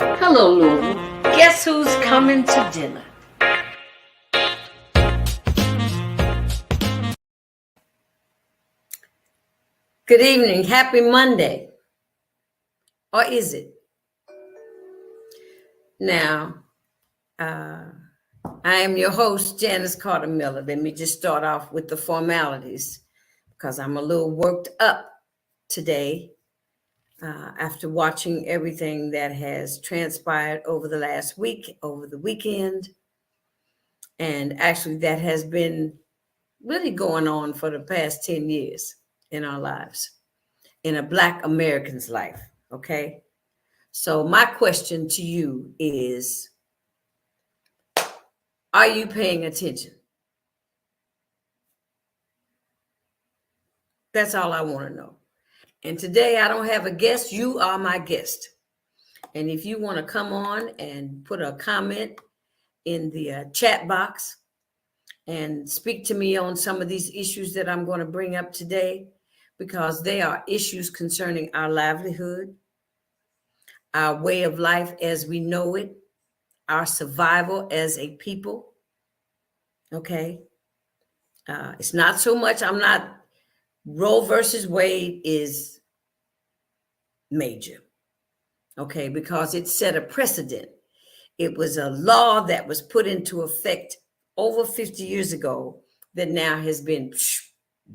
Hello, Louisville. Guess who's coming to dinner? Good evening. Happy Monday. Or is it? Now, I am your host, Janice Carter Miller. Let me just start off with the formalities because I'm a little worked up today after watching everything that has transpired over the last week, over the weekend. And actually, that has been really going on for the past 10 years in our lives, in a Black American's life. Okay. So, my question to you is, are you paying attention? That's all I want to know. And today I don't have a guest. You are my guest. And if you want to come on and put a comment in the chat box and speak to me on some of these issues that I'm going to bring up today, because they are issues concerning our livelihood, our way of life as we know it, our survival as a people. Okay. It's not so much, Roe versus Wade is major. Okay. Because it set a precedent. It was a law that was put into effect over 50 years ago that now has been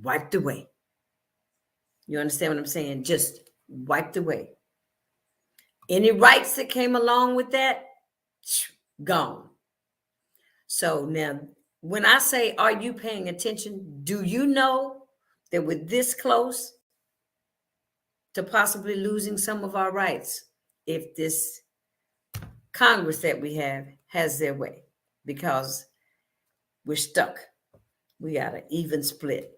wiped away. You understand what I'm saying? Just wiped away. Any rights that came along with that, gone. So now, when I say, are you paying attention? Do you know that we're this close to possibly losing some of our rights if this Congress that we have has their way? Because we're stuck. We got an even split,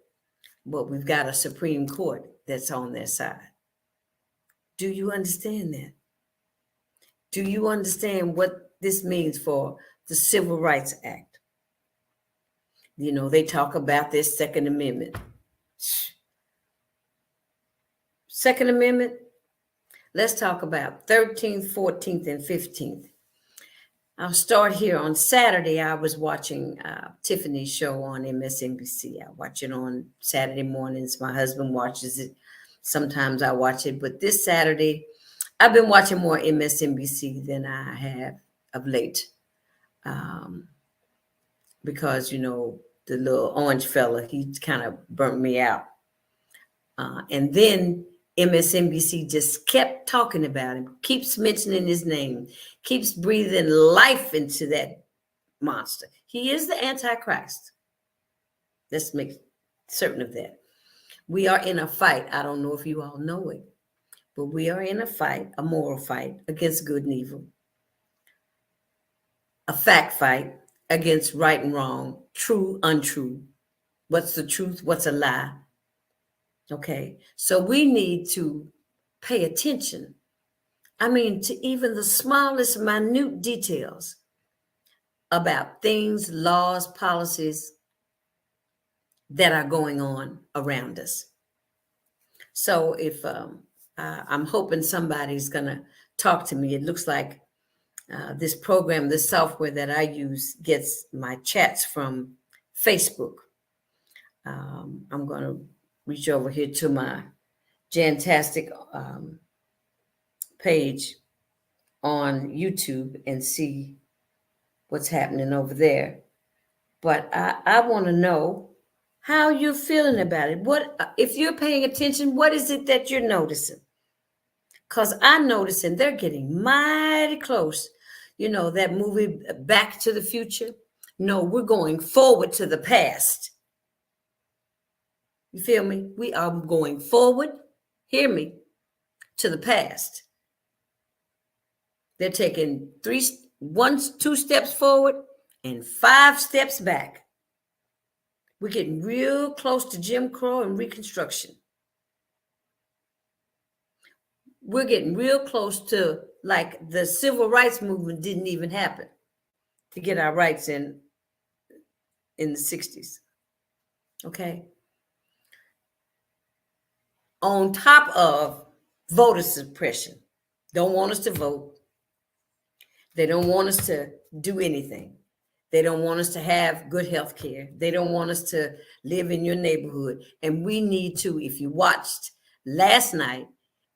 but we've got a Supreme Court that's on their side. Do you understand that? Do you understand what this means for the Civil Rights Act? You know, they talk about this Second Amendment. Second Amendment, let's talk about 13th, 14th, and 15th. I'll start here. On Saturday, I was watching Tiffany's show on MSNBC. I watch it on Saturday mornings. My husband watches it. Sometimes I watch it. But this Saturday, I've been watching more MSNBC than I have of late. Because, you know, the little orange fella, he kind of burnt me out. And then MSNBC just kept talking about him, keeps mentioning his name, keeps breathing life into that monster. He is the Antichrist. Let's make certain of that. We are in a fight. I don't know if you all know it, but we are in a fight, a moral fight against good and evil, a fact fight against right and wrong, true, untrue. What's the truth? What's a lie? Okay, so we need to pay attention. I mean, to even the smallest, minute details about things, laws, policies that are going on around us. So if I'm hoping somebody's going to talk to me, it looks like this program, this software that I use gets my chats from Facebook. I'm going to reach over here to my Jantastic page on YouTube and see what's happening over there. But I want to know how you're feeling about it. What, if you're paying attention, what is it that you're noticing? Because I'm noticing they're getting mighty close. You know, that movie Back to the Future? No, we're going forward to the past. You feel me? We are going forward, hear me, to the past. They're taking 2 steps forward and 5 steps back. We're getting real close to Jim Crow and Reconstruction. We're getting real close to, like, the civil rights movement didn't even happen to get our rights in the 60s. Okay. On top of voter suppression, don't want us to vote. They don't want us to do anything. They don't want us to have good health care. They don't want us to live in your neighborhood. And we need to, if you watched last night,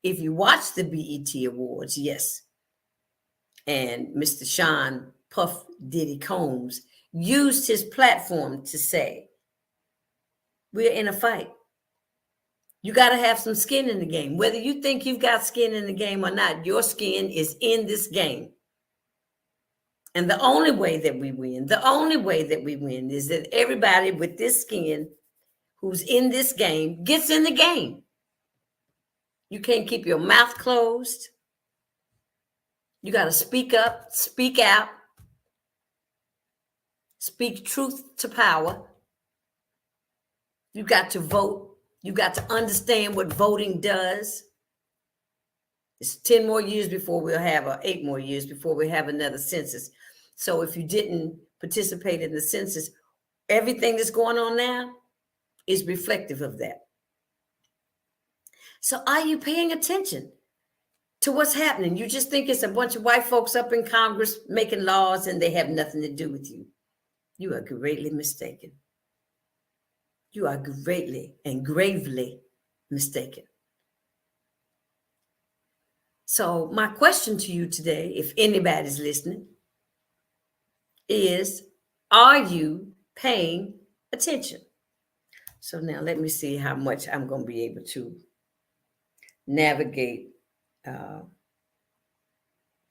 if you watched the BET Awards, yes, and Mr. Sean Puff Diddy Combs used his platform to say, we're in a fight. You got to have some skin in the game. Whether you think you've got skin in the game or not, your skin is in this game. And the only way that we win is that everybody with this skin who's in this game gets in the game. You can't keep your mouth closed. You got to speak up, speak out, speak truth to power. You got to vote. You got to understand what voting does. It's 10 more years before we'll have, or 8 more years before we have another census. So if you didn't participate in the census, everything that's going on now is reflective of that. So are you paying attention to what's happening? You just think it's a bunch of white folks up in Congress making laws and they have nothing to do with you. You are greatly mistaken. You are greatly and gravely mistaken. So my question to you today, if anybody's listening, is, are you paying attention? So now let me see how much I'm going to be able to navigate,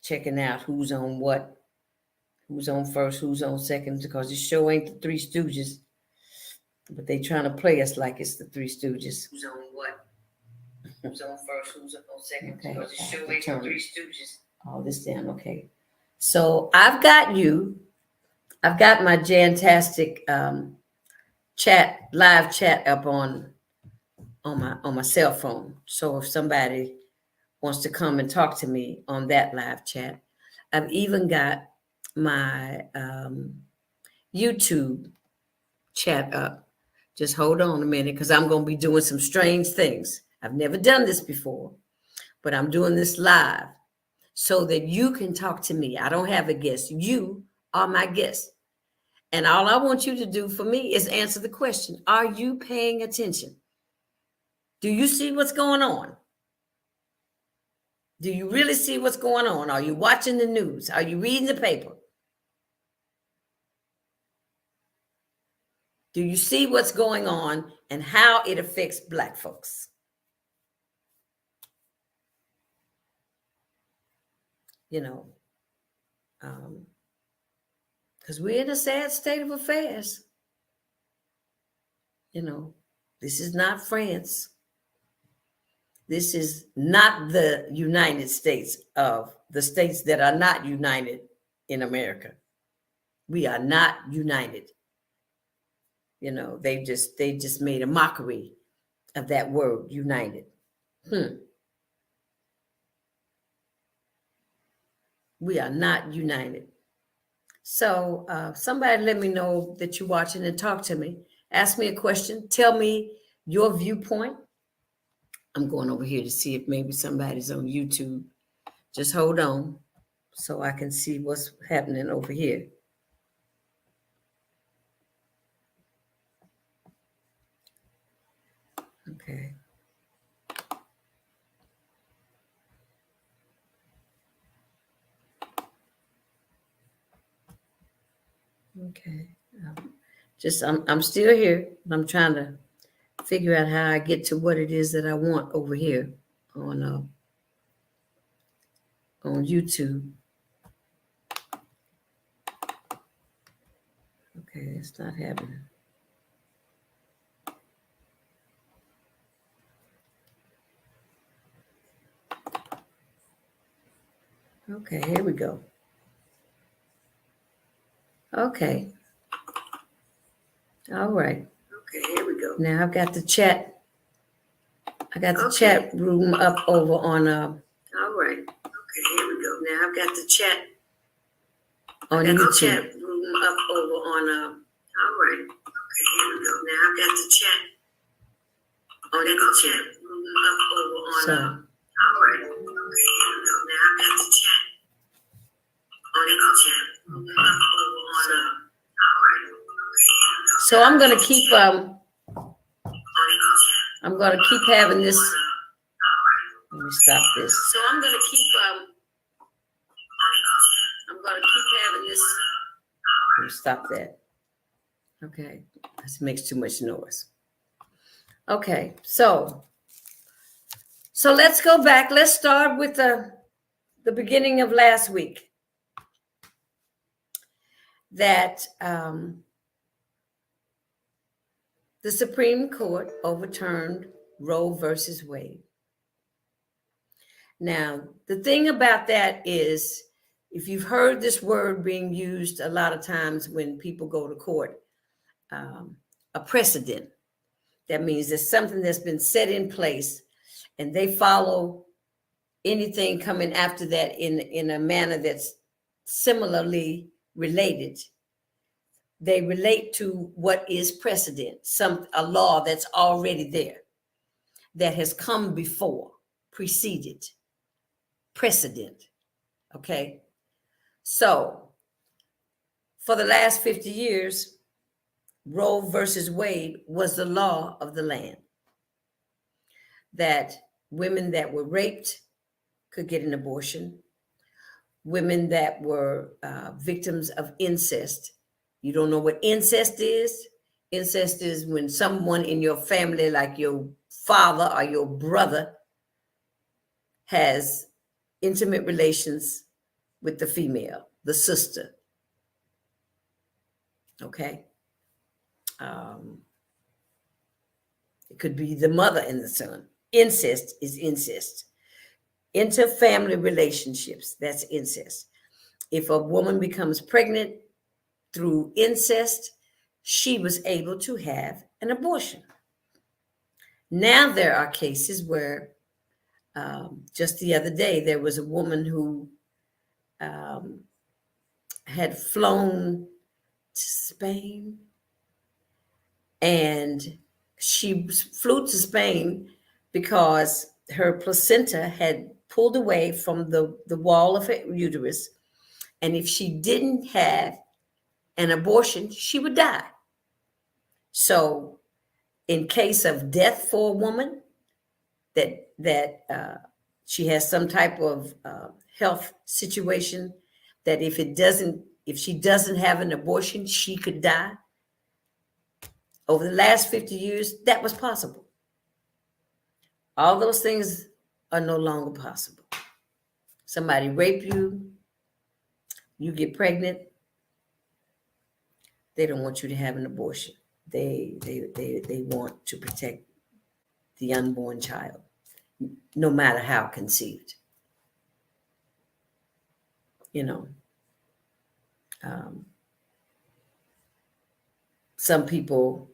checking out who's on what, who's on first, who's on second, because this show ain't the Three Stooges, but they trying to play us like it's the Three Stooges. Who's on what? Who's on first, who's on second, okay, because this show ain't the Three Stooges. All this down, okay. So I've got my Jantastic live chat up on my cell phone. So if somebody wants to come and talk to me on that live chat, I've even got my YouTube chat up. Just hold on a minute, because I'm going to be doing some strange things. I've never done this before, but I'm doing this live so that you can talk to me. I don't have a guest. You are my guest. And all I want you to do for me is answer the question. Are you paying attention? Do you see what's going on? Do you really see what's going on? Are you watching the news? Are you reading the paper? Do you see what's going on and how it affects Black folks? You know, because we're in a sad state of affairs. You know, this is not France. This is not the United States of the states that are not united in America. We are not united. You know, they just made a mockery of that word, united. We are not united. So somebody let me know that you're watching and talk to me. Ask me a question. Tell me your viewpoint. I'm going over here to see if maybe somebody's on YouTube. Just hold on so I can see what's happening over here. Okay. Okay. I'm still here. I'm trying to figure out how I get to what it is that I want over here on YouTube. Okay, it's not happening. Okay, here we go. Okay. All right. Okay, here we go. Now I've got the chat. I got the chat room up over on all right. Okay, here we go. Now I've got the chat on YouTube. The chat room up over on all right. Okay, here we go. Now I've got the chat on the chat room up over on all right. Okay, here we go. Now I've got the chat on So I'm gonna keep having this. Let me stop this. So I'm gonna keep having this. Let me stop that. Okay, this makes too much noise. Okay, so let's go back. Let's start with the beginning of last week. That the Supreme Court overturned Roe versus Wade. Now, the thing about that is, if you've heard this word being used a lot of times when people go to court, a precedent. That means there's something that's been set in place and they follow anything coming after that in a manner that's similarly related. They relate to what is precedent, a law that's already there, that has come before, preceded, precedent. Okay? So, for the last 50 years, Roe versus Wade was the law of the land. That women that were raped could get an abortion. Women that were victims of incest. You don't know what incest is? Incest is when someone in your family, like your father or your brother, has intimate relations with the female, the sister. Okay? It could be the mother and the son. Incest is incest. Interfamily relationships, that's incest. If a woman becomes pregnant through incest, she was able to have an abortion. Now there are cases where, just the other day, there was a woman who had flown to Spain, and she flew to Spain because her placenta had pulled away from the wall of her uterus, and if she didn't have an abortion, she would die. So in case of death for a woman, that she has some type of health situation, that if she doesn't have an abortion, she could die. Over the last 50 years, that was possible. All those things are no longer possible. Somebody rape you, you get pregnant, they don't want you to have an abortion. They want to protect the unborn child, no matter how conceived. You know, some people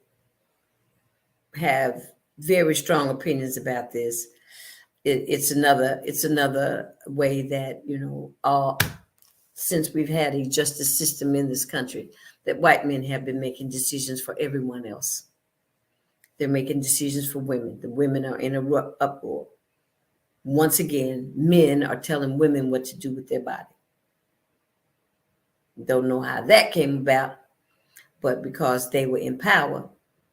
have very strong opinions about this. It's another way that, since we've had a justice system in this country, that white men have been making decisions for everyone else. They're making decisions for women. The women are in a uproar. Once again, men are telling women what to do with their body. Don't know how that came about, but because they were in power,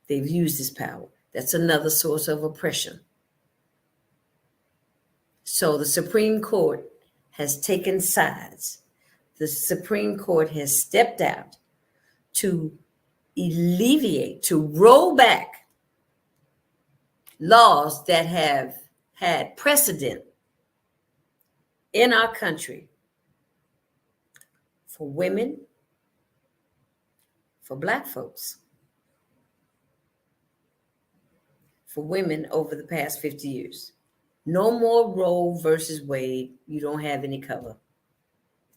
they've used this power. That's another source of oppression. So the Supreme Court has taken sides. The Supreme Court has stepped out to alleviate, to roll back laws that have had precedent in our country for women, for Black folks, for women over the past 50 years. No more Roe versus Wade. You don't have any cover.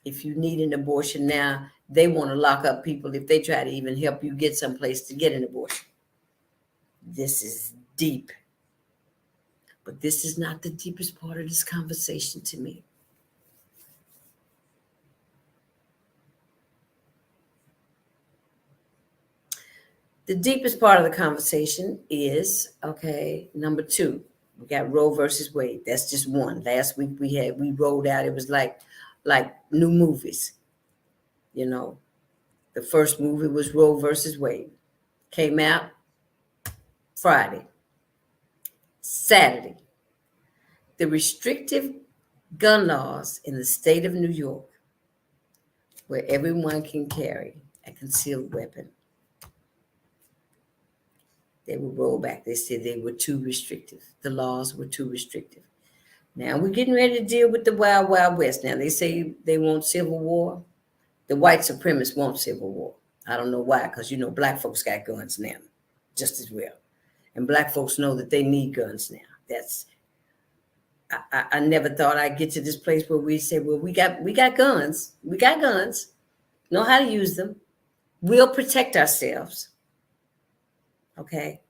If you need an abortion now, they want to lock up people if they try to even help you get someplace to get an abortion. This is deep. But this is not the deepest part of this conversation to me. The deepest part of the conversation is, okay, number 2. We got Roe versus Wade. That's just one. Last week we rolled out. It was like new movies. The first movie was Roe versus Wade. came out Friday, Saturday. The restrictive gun laws in the state of New York, where everyone can carry a concealed weapon, they were rolled back. They said they were too restrictive. The laws were too restrictive. Now we're getting ready to deal with the Wild Wild West. Now they say they want civil war. The white supremacists want civil war. I don't know why, because black folks got guns now, just as well, and black folks know that they need guns now. I never thought I'd get to this place where we say, well, we got guns, know how to use them, we'll protect ourselves, okay?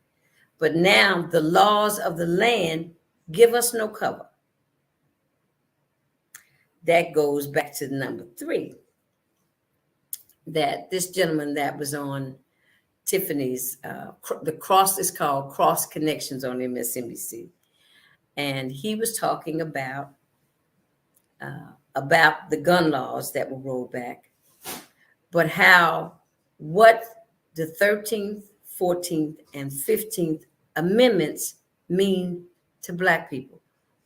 But now the laws of the land give us no cover. That goes back to number 3, that this gentleman that was on Tiffany's, the cross is called Cross Connections on MSNBC. And he was talking about the gun laws that were rolled back, but what the 13th, 14th, and 15th Amendments mean to black people,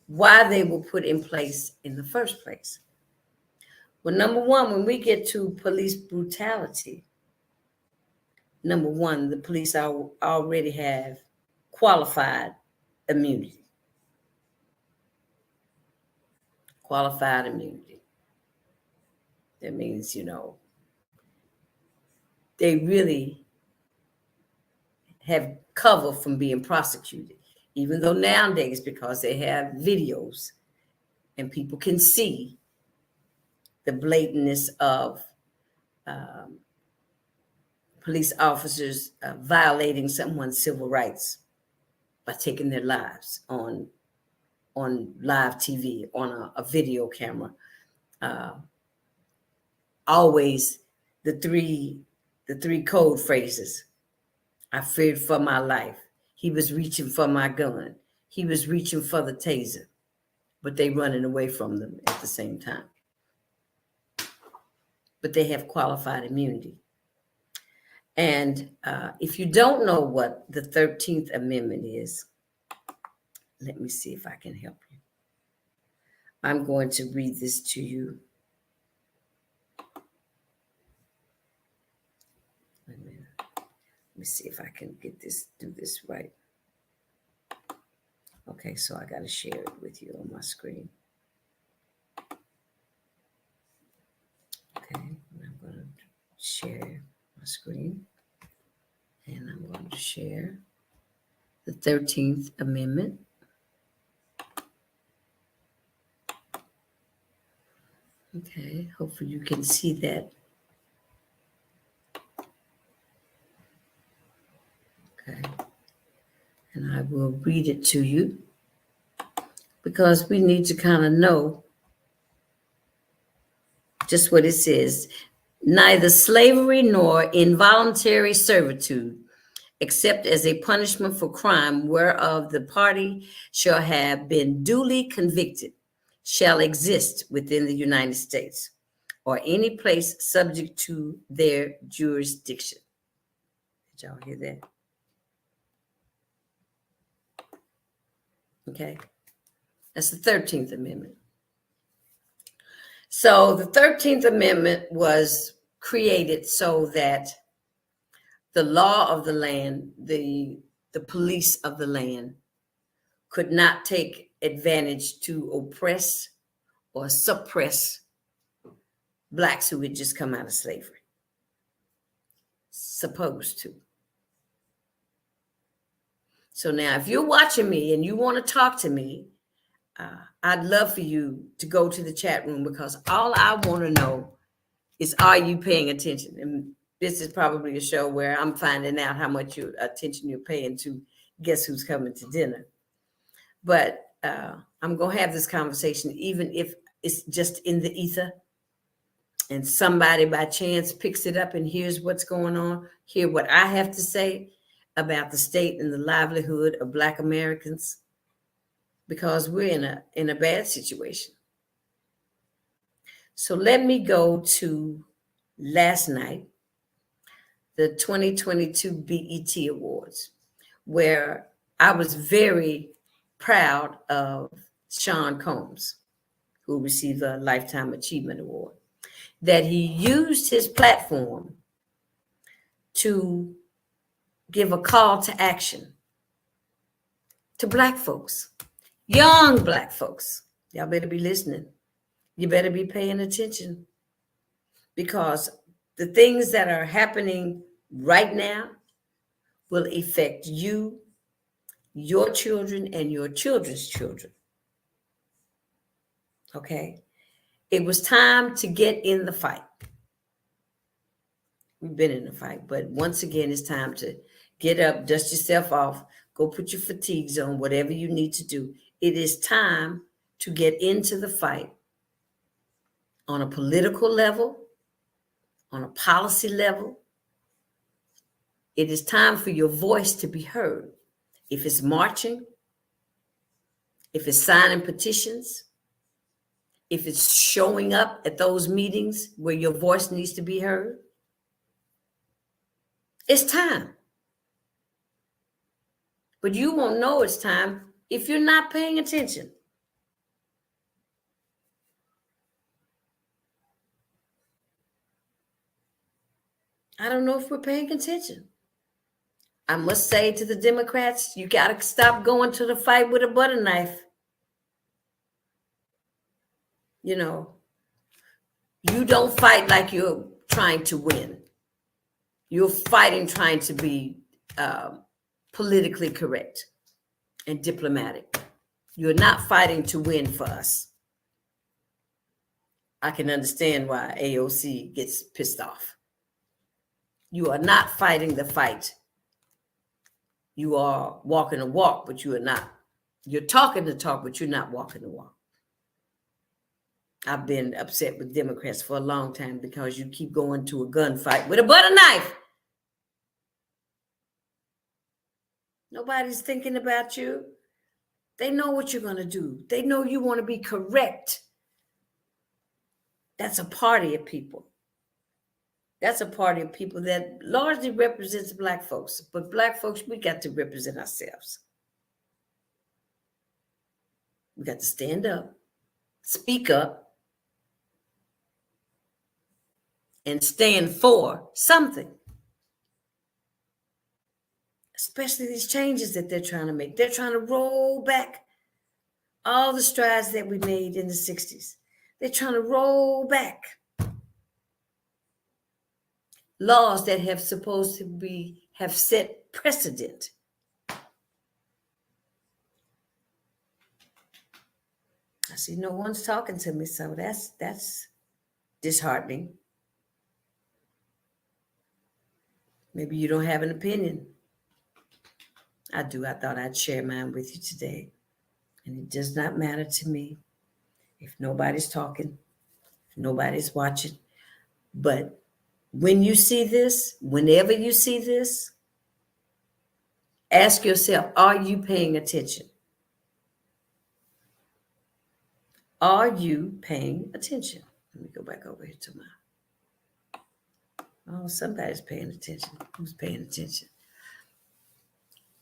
why they were put in place in the first place. Well, number one, when we get to police brutality, number one, the police already have qualified immunity. Qualified immunity. That means, they really have cover from being prosecuted, even though nowadays, because they have videos and people can see the blatantness of police officers violating someone's civil rights by taking their lives on live TV, on a video camera. Always the three code phrases. I feared for my life. He was reaching for my gun. He was reaching for the taser, but they running away from them at the same time. But they have qualified immunity. And if you don't know what the 13th Amendment is, let me see if I can help you. I'm going to read this to you. Wait a minute. Let me see if I can do this right. Okay, so I got to share it with you on my screen. Okay, I'm going to share my screen. And I'm going to share the 13th Amendment. Okay, hopefully you can see that. Okay, and I will read it to you because we need to kind of know just what it says. Neither slavery nor involuntary servitude, except as a punishment for crime whereof the party shall have been duly convicted, shall exist within the United States or any place subject to their jurisdiction. Did y'all hear that? Okay, that's the 13th Amendment. So the 13th Amendment was created so that the law of the land, the police of the land, could not take advantage to oppress or suppress blacks who had just come out of slavery. Supposed to. So now, if you're watching me and you want to talk to me, I'd love for you to go to the chat room, because all I want to know is, are you paying attention? And this is probably a show where I'm finding out how much attention you're paying to Guess Who's Coming to Dinner. But I'm going to have this conversation, even if it's just in the ether and somebody by chance picks it up and hears what's going on, hear what I have to say about the state and the livelihood of Black Americans, because we're in a bad situation. So let me go to last night, the 2022 BET Awards, where I was very proud of Sean Combs, who received a Lifetime Achievement Award, that he used his platform to give a call to action to Black folks, young Black folks. Y'all better be listening. You better be paying attention, because the things that are happening right now will affect you, your children, and your children's children. Okay? It was time to get in the fight. We've been in the fight, but once again, it's time to get up, dust yourself off, go put your fatigues on, whatever you need to do. It is time to get into the fight on a political level, on a policy level. It is time for your voice to be heard. If it's marching, if it's signing petitions, if it's showing up at those meetings where your voice needs to be heard, it's time. But you won't know it's time if you're not paying attention. I don't know if we're paying attention. I must say to the Democrats, you got to stop going to the fight with a butter knife. You know, you don't fight like you're trying to win. You're fighting trying to be politically correct and diplomatic. You're not fighting to win for us. I can understand why AOC gets pissed off. You are not fighting the fight. You are walking a walk, but you are not. You're talking the talk, but you're not walking the walk. I've been upset with Democrats for a long time because you keep going to a gunfight with a butter knife. Nobody's thinking about you. They know what you're going to do. They know you want to be correct. That's a party of people. That's a party of people that largely represents Black folks. But Black folks, we got to represent ourselves. We got to stand up, speak up, and stand for something. Especially these changes that they're trying to make. They're trying to roll back all the strides that we made in the 60s. They're trying to roll back laws that have supposed to have set precedent. I see no one's talking to me, so that's disheartening. Maybe you don't have an opinion. I do. I thought I'd share mine with you today. And it does not matter to me if nobody's talking, if nobody's watching. But when you see this, whenever you see this, ask yourself, are you paying attention? Are you paying attention? Let me go back over here to my... Oh, somebody's paying attention. Who's paying attention?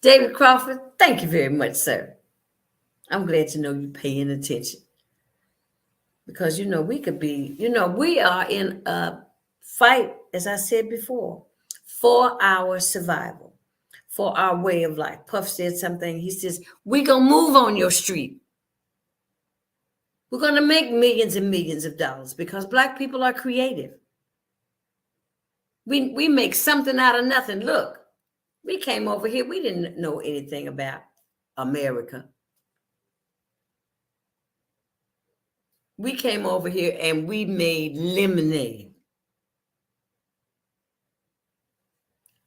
David Crawford, thank you very much, sir. I'm glad to know you're paying attention. Because, we could be, we are in a fight, as I said before, for our survival, for our way of life. Puff said something. He says, we're going to move on your street. We're going to make millions and millions of dollars because Black people are creative. We make something out of nothing. Look, we came over here. We didn't know anything about America. We came over here and we made lemonade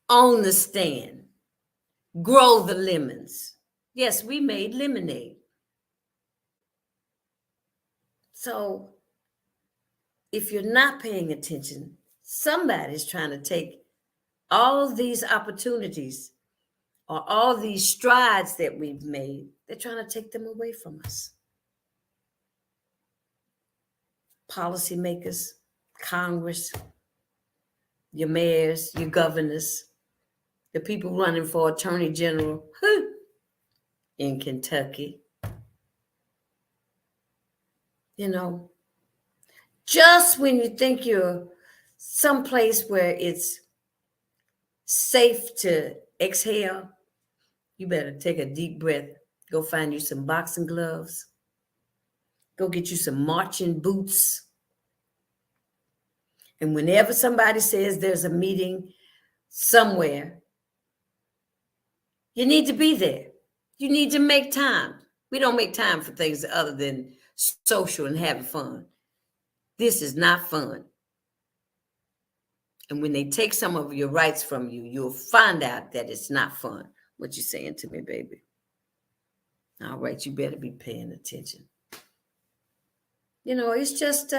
on the stand, grow the lemons. Yes, we made lemonade. So if you're not paying attention, somebody's trying to take all these opportunities or all these strides that we've made. They're trying to take them away from us. Policymakers, Congress, your mayors, your governors, the people running for attorney general in Kentucky. You know, just when you think you're someplace where it's safe to exhale, you better take a deep breath. Go find you some boxing gloves. Go get you some marching boots. And whenever somebody says there's a meeting somewhere, you need to be there. You need to make time. We don't make time for things other than social and having fun. This is not fun. And when they take some of your rights from you, you'll find out that it's not fun. What you saying to me, baby? All right, you better be paying attention. You know, it's just,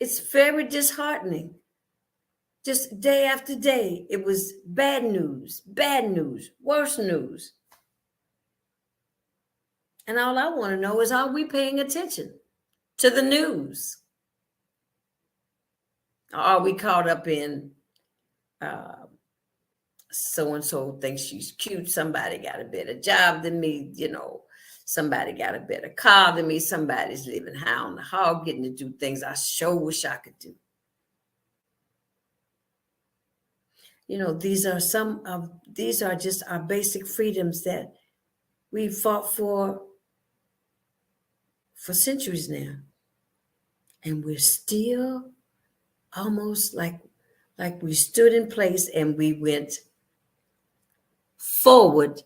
it's very disheartening. Just day after day, it was bad news, worse news. And all I want to know is, are we paying attention to the news? Or are we caught up in so-and-so thinks she's cute, somebody got a better job than me, you know, somebody got a better car than me, somebody's living high on the hog, getting to do things I sure wish I could do. You know, these are just our basic freedoms that we fought for centuries now. And we're still almost like we stood in place and we went forward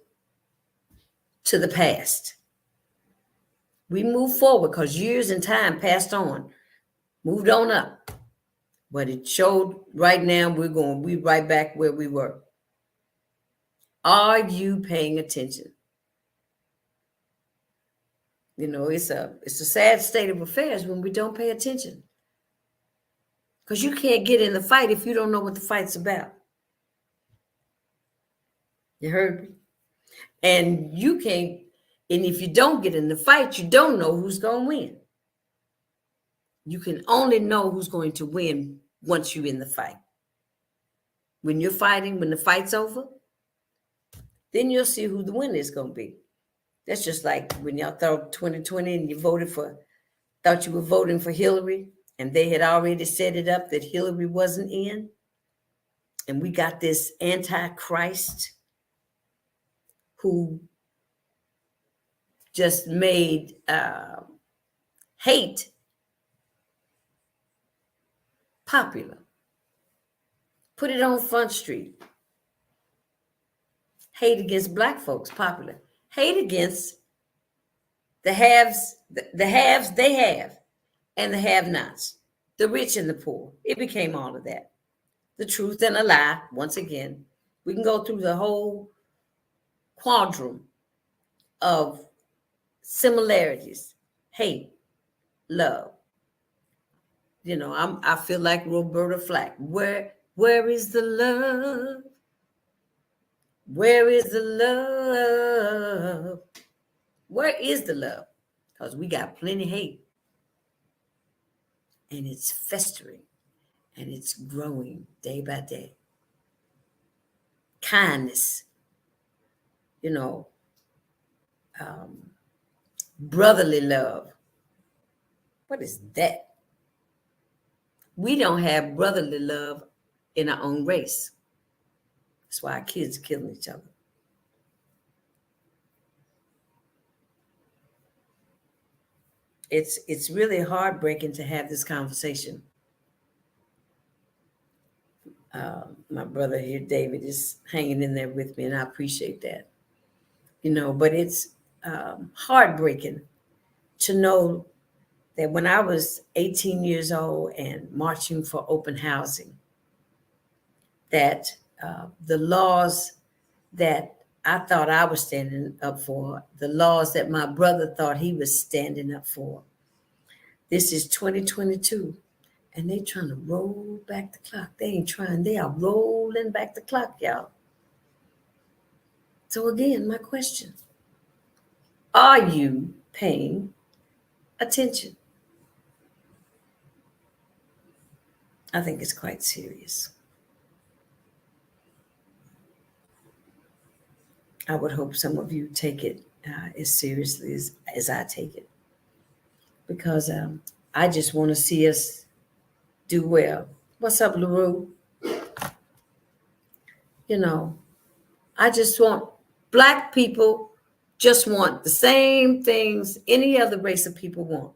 to the past. We moved forward because years and time passed on, moved on up. But it showed right now we right back where we were. Are you paying attention? You know, it's a sad state of affairs when we don't pay attention. Because you can't get in the fight if you don't know what the fight's about. You heard me? And you can't, and if you don't get in the fight, you don't know who's going to win. You can only know who's going to win once you're in the fight. When you're fighting, when the fight's over, then you'll see who the winner is going to be. That's just like when y'all thought 2020 and you thought you were voting for Hillary, and they had already set it up that Hillary wasn't in. And we got this antichrist who just made hate popular. Put it on Front Street. Hate against Black folks popular. Hate against the haves they have, and the have-nots, the rich and the poor. It became all of that. The truth and a lie, once again. We can go through the whole quadrum of similarities: hate, love. You know, I feel like Roberta Flack. Where is the love? Where is the love? Where is the love? Because we got plenty hate. And it's festering. And it's growing day by day. Kindness. You know, brotherly love. What is that? We don't have brotherly love in our own race. That's why our kids are killing each other. It's really heartbreaking to have this conversation. My brother here, David, is hanging in there with me, and I appreciate that. You know, but it's heartbreaking to know that when I was 18 years old and marching for open housing, that the laws that I thought I was standing up for, the laws that my brother thought he was standing up for. This is 2022, and they trying to roll back the clock. They are rolling back the clock, y'all. So again, my question, are you paying attention? I think it's quite serious. I would hope some of you take it as seriously as I take it, because I just want to see us do well. What's up, LaRue? You know, I just want Black people just want the same things any other race of people want.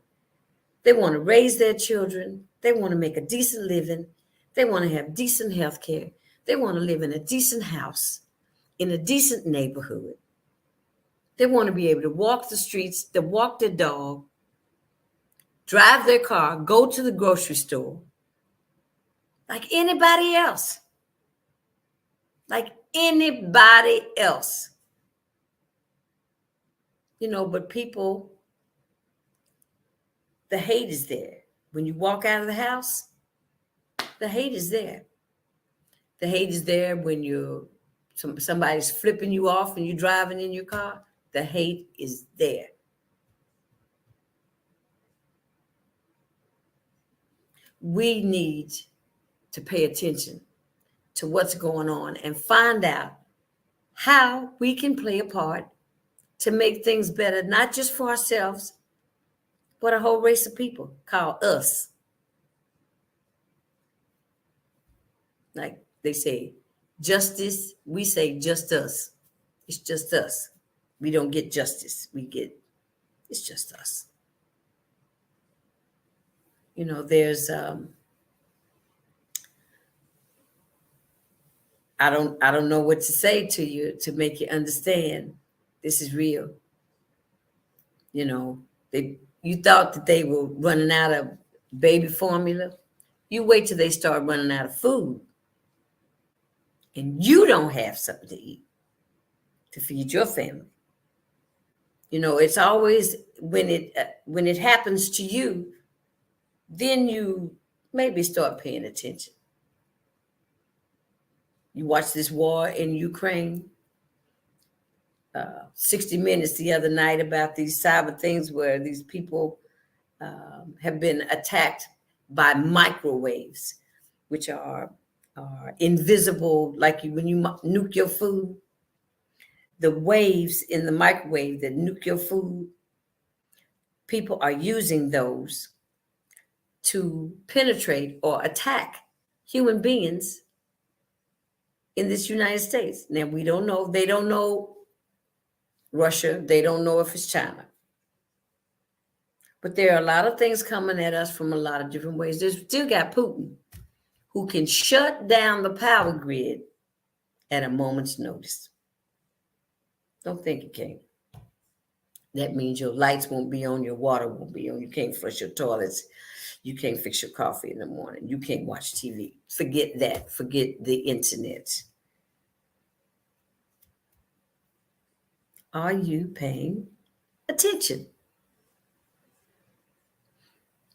They want to raise their children. They want to make a decent living. They want to have decent health care. They want to live in a decent house, in a decent neighborhood. They want to be able to walk the streets, to walk their dog, drive their car, go to the grocery store like anybody else. Like anybody else. But people, the hate is there. When you walk out of the house, the hate is there. The hate is there when somebody's flipping you off and you're driving in your car. The hate is there. We need to pay attention to what's going on and find out how we can play a part to make things better, not just for ourselves, but a whole race of people called us. Like they say, justice, we say just us. It's just us. We don't get justice. It's just us. There's I don't know what to say to you to make you understand this is real. You thought that they were running out of baby formula. You wait till they start running out of food. And you don't have something to eat to feed your family. It's always when it happens to you, then you maybe start paying attention. You watch this war in Ukraine, 60 Minutes the other night about these cyber things where these people have been attacked by microwaves, which are invisible, like when you nuke your food, the waves in the microwave that nuke your food, people are using those to penetrate or attack human beings in this United States. Now, we don't know. They don't know Russia. They don't know if it's China. But there are a lot of things coming at us from a lot of different ways. There's still got Putin, who can shut down the power grid at a moment's notice. Don't think you can. That means your lights won't be on, your water won't be on, you can't flush your toilets, you can't fix your coffee in the morning, you can't watch TV. Forget that. Forget the internet. Are you paying attention?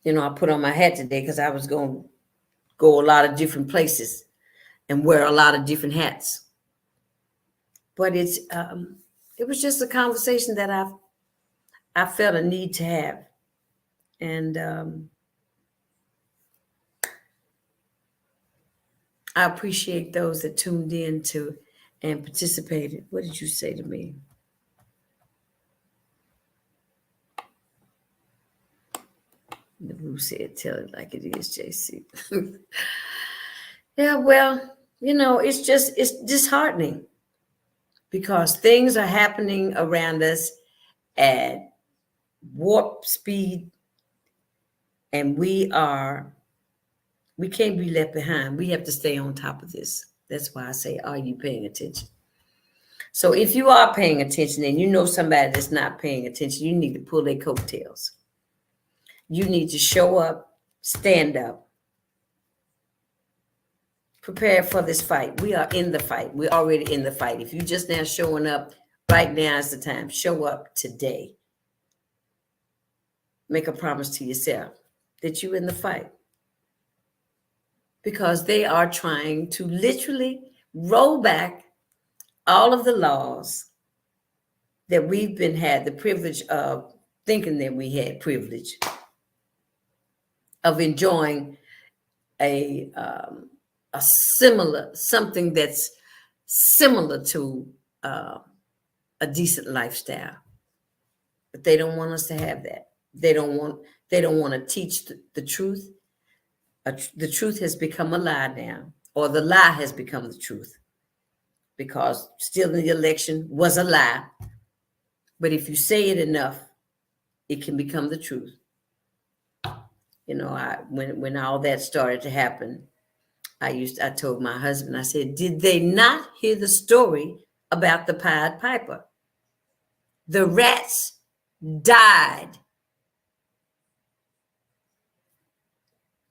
I put on my hat today because I was going to go a lot of different places and wear a lot of different hats. But it was just a conversation that I felt a need to have. And I appreciate those that tuned in to and participated. What did you say to me? Who said, tell it like it is, JC. Yeah, well, it's disheartening because things are happening around us at warp speed, and we can't be left behind. We have to stay on top of this. That's why I say, are you paying attention? So if you are paying attention and you know somebody that's not paying attention, you need to pull their coattails. You need to show up, stand up, prepare for this fight. We are in the fight. We're already in the fight. If you're just now showing up, right now is the time. Show up today. Make a promise to yourself that you're in the fight. Because they are trying to literally roll back all of the laws that we've had the privilege of thinking that we had privilege of enjoying a something that's similar to a decent lifestyle. But they don't want us to have that. They don't want to teach the truth. The truth has become a lie now, or the lie has become the truth, because stealing the election was a lie. But if you say it enough, it can become the truth. When all that started to happen, I told my husband, I said, did they not hear the story about the Pied Piper? The rats died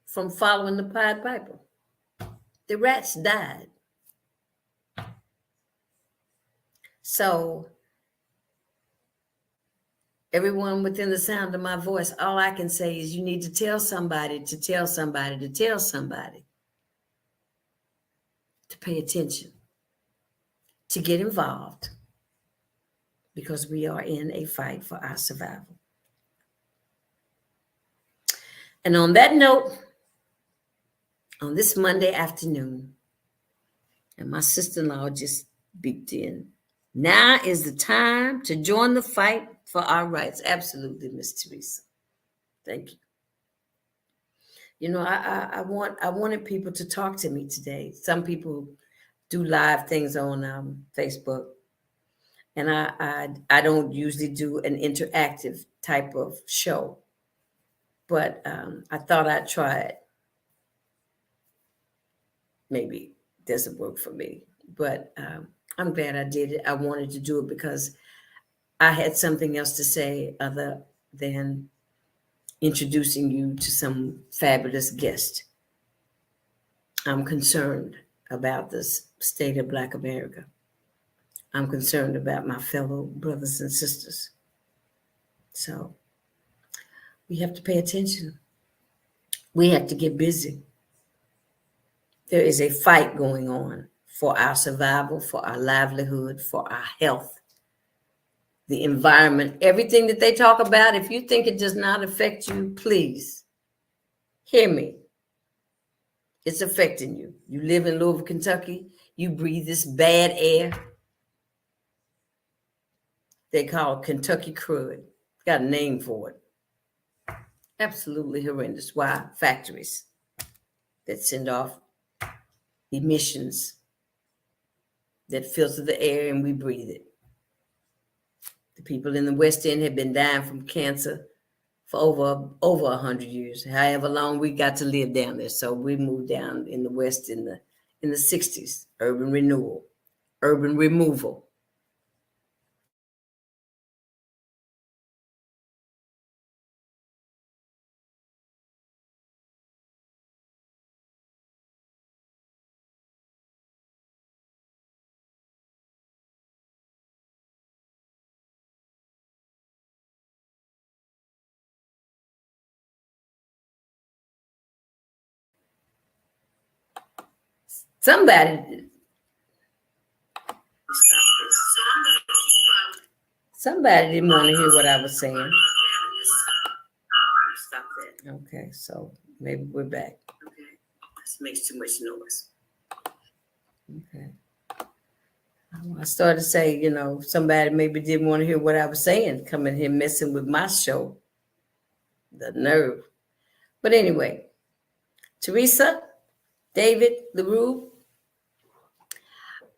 from following the Pied Piper. The rats died. So everyone within the sound of my voice, all I can say is you need to tell somebody to tell somebody to tell somebody to pay attention, to get involved, because we are in a fight for our survival. And on that note, on this Monday afternoon, and my sister-in-law just beeped in, now is the time to join the fight for our rights. Absolutely, Miss Teresa. Thank you. I wanted people to talk to me today. Some people do live things on Facebook, and I don't usually do an interactive type of show, but I thought I'd try it. Maybe it doesn't work for me, but I'm glad I did it. I wanted to do it because I had something else to say other than introducing you to some fabulous guest. I'm concerned about the state of Black America. I'm concerned about my fellow brothers and sisters. So we have to pay attention. We have to get busy. There is a fight going on for our survival, for our livelihood, for our health, the environment, everything that they talk about. If you think it does not affect you, please hear me. It's affecting you. You live in Louisville, Kentucky. You breathe this bad air. They call it Kentucky crud. Got a name for it. Absolutely horrendous. Why? Factories that send off emissions that filter the air and we breathe it. The people in the West End have been dying from cancer for over 100 years, however long we got to live down there. So we moved down in the West in the 60s. Urban renewal, urban removal. Somebody didn't want to hear what I was saying. Stop that. Okay, so maybe we're back. Okay, this makes too much noise. Okay. I started to say, somebody maybe didn't want to hear what I was saying, coming here messing with my show. The nerve. But anyway, Teresa, David, LaRue,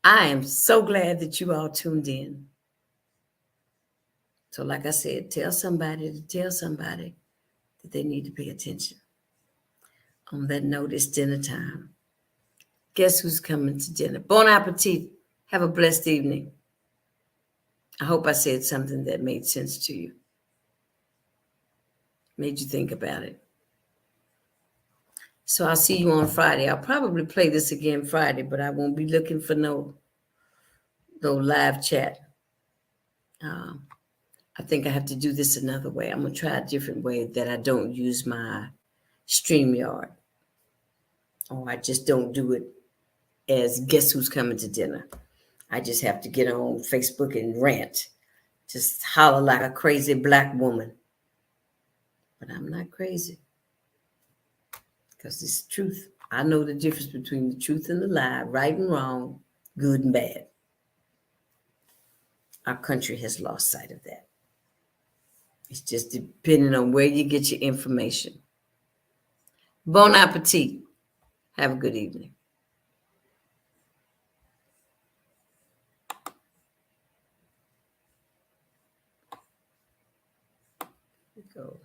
I am so glad that you all tuned in. So like I said, tell somebody to tell somebody that they need to pay attention. On that note, it's dinner time. Guess who's coming to dinner? Bon appetit. Have a blessed evening. I hope I said something that made sense to you. Made you think about it. So I'll see you on Friday. I'll probably play this again Friday, but I won't be looking for no live chat. I think I have to do this another way. I'm going to try a different way that I don't use my StreamYard. Or I just don't do it as guess who's coming to dinner. I just have to get on Facebook and rant. Just holler like a crazy Black woman. But I'm not crazy. Because it's the truth. I know the difference between the truth and the lie, right and wrong, good and bad. Our country has lost sight of that. It's just depending on where you get your information. Bon appetit. Have a good evening. Go.